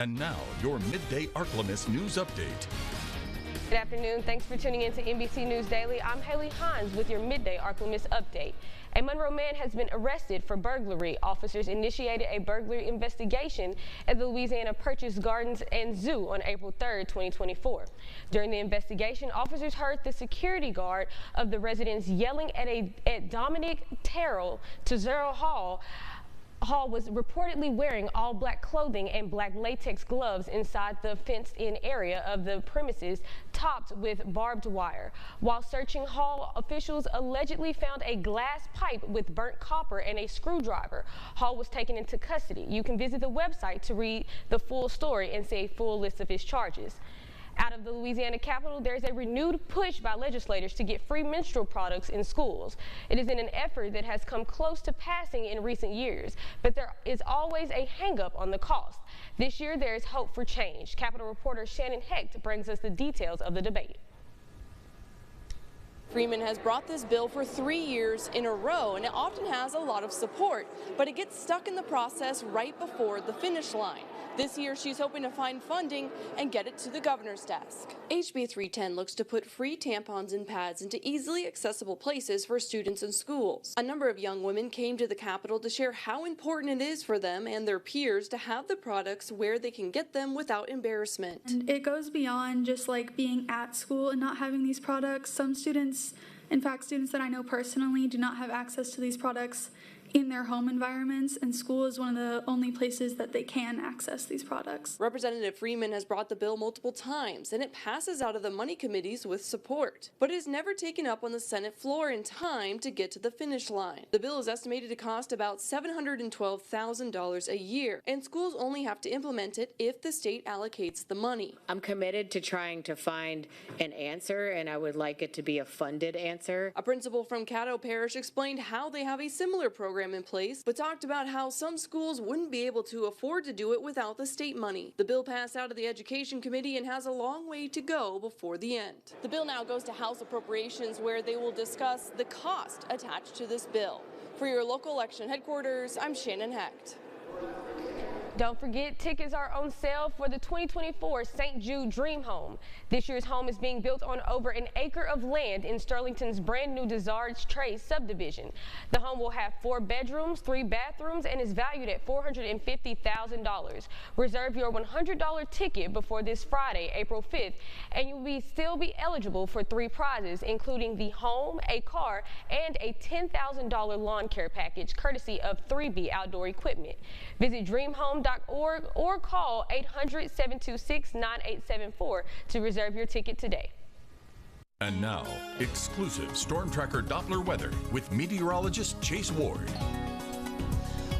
And now, your Midday Ark-La-Miss news update. Good afternoon. Thanks for tuning in to NBC News Daily. I'm Haley Hines with your Midday Ark-La-Miss update. A Monroe man has been arrested for burglary. Officers initiated a burglary investigation at the Louisiana Purchase Gardens and Zoo on April 3rd, 2024. During the investigation, officers heard the security guard of the residence yelling at Dominic Terrell to Zero Hall. Hall was reportedly wearing all black clothing and black latex gloves inside the fenced-in area of the premises, topped with barbed wire. While searching, Hall officials allegedly found a glass pipe with burnt copper and a screwdriver. Hall was taken into custody. You can visit the website to read the full story and see a full list of his charges. Out of the Louisiana Capitol, there's a renewed push by legislators to get free menstrual products in schools. It is in an effort that has come close to passing in recent years, but there is always a hang-up on the cost. This year, there is hope for change. Capitol reporter Shannon Hecht brings us the details of the debate. Freeman has brought this bill for 3 years in a row, and it often has a lot of support, but it gets stuck in the process right before the finish line. This year, she's hoping to find funding and get it to the governor's desk. HB 310 looks to put free tampons and pads into easily accessible places for students and schools. A number of young women came to the Capitol to share how important it is for them and their peers to have the products where they can get them without embarrassment. And it goes beyond just like being at school and not having these products. Some students, in fact, students that I know personally, do not have access to these products in their home environments, and school is one of the only places that they can access these products. Representative Freeman has brought the bill multiple times, and it passes out of the money committees with support, but it is never taken up on the Senate floor in time to get to the finish line. The bill is estimated to cost about $712,000 a year, and schools only have to implement it if the state allocates the money. I'm committed to trying to find an answer, and I would like it to be a funded answer. A principal from Caddo Parish explained how they have a similar program in place, but talked about how some schools wouldn't be able to afford to do it without the state money. The bill passed out of the Education Committee and has a long way to go before the end. The bill now goes to House Appropriations, where they will discuss the cost attached to this bill. For your local election headquarters, I'm Shannon Hecht. Don't forget, tickets are on sale for the 2024 St. Jude Dream Home. This year's home is being built on over an acre of land in Sterlington's brand new Desards Trace subdivision. The home will have 4 bedrooms, 3 bathrooms, and is valued at $450,000. Reserve your $100 ticket before this Friday, April 5th, and you'll still be eligible for 3 prizes, including the home, a car, and a $10,000 lawn care package, courtesy of 3B Outdoor Equipment. Visit dreamhome.org or call 800-726-9874 to reserve your ticket today. And now, exclusive Storm Tracker Doppler weather with meteorologist Chase Ward.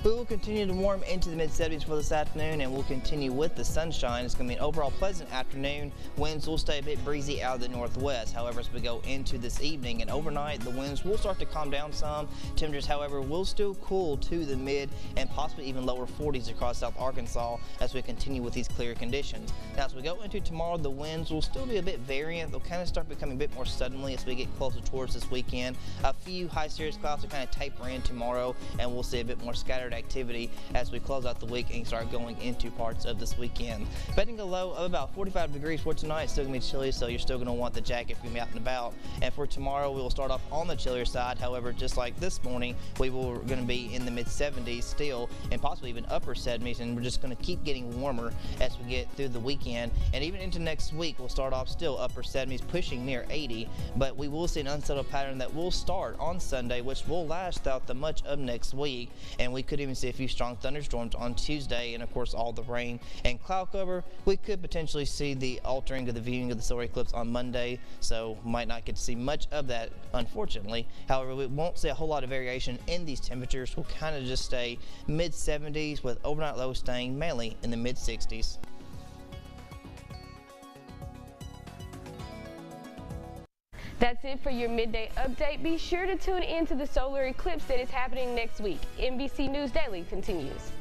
We will continue to warm into the mid-70s for this afternoon, and we'll continue with the sunshine. It's going to be an overall pleasant afternoon. Winds will stay a bit breezy out of the northwest. However, as we go into this evening and overnight, the winds will start to calm down some. Temperatures, however, will still cool to the mid and possibly even lower 40s across South Arkansas as we continue with these clear conditions. Now, as we go into tomorrow, the winds will still be a bit variant. They'll kind of start becoming a bit more suddenly as we get closer towards this weekend. A few high cirrus clouds will kind of taper in tomorrow, and we'll see a bit more scattered activity as we close out the week and start going into parts of this weekend. Betting a low of about 45 degrees for tonight. It's still going to be chilly, so you're still going to want the jacket if you're going to be out and about. And for tomorrow, we will start off on the chillier side. However, just like this morning, we will going to be in the mid-70s still, and possibly even upper 70s, and we're just going to keep getting warmer as we get through the weekend. And even into next week, we'll start off still upper 70s, pushing near 80, but we will see an unsettled pattern that will start on Sunday, which will last throughout the much of next week, and we could even see a few strong thunderstorms on Tuesday, and of course all the rain and cloud cover. We could potentially see the altering of the viewing of the solar eclipse on Monday, so might not get to see much of that, unfortunately. However, we won't see a whole lot of variation in these temperatures. We'll kind of just stay mid-70s with overnight lows staying mainly in the mid-60s. That's it for your midday update. Be sure to tune in to the solar eclipse that is happening next week. NBC News Daily continues.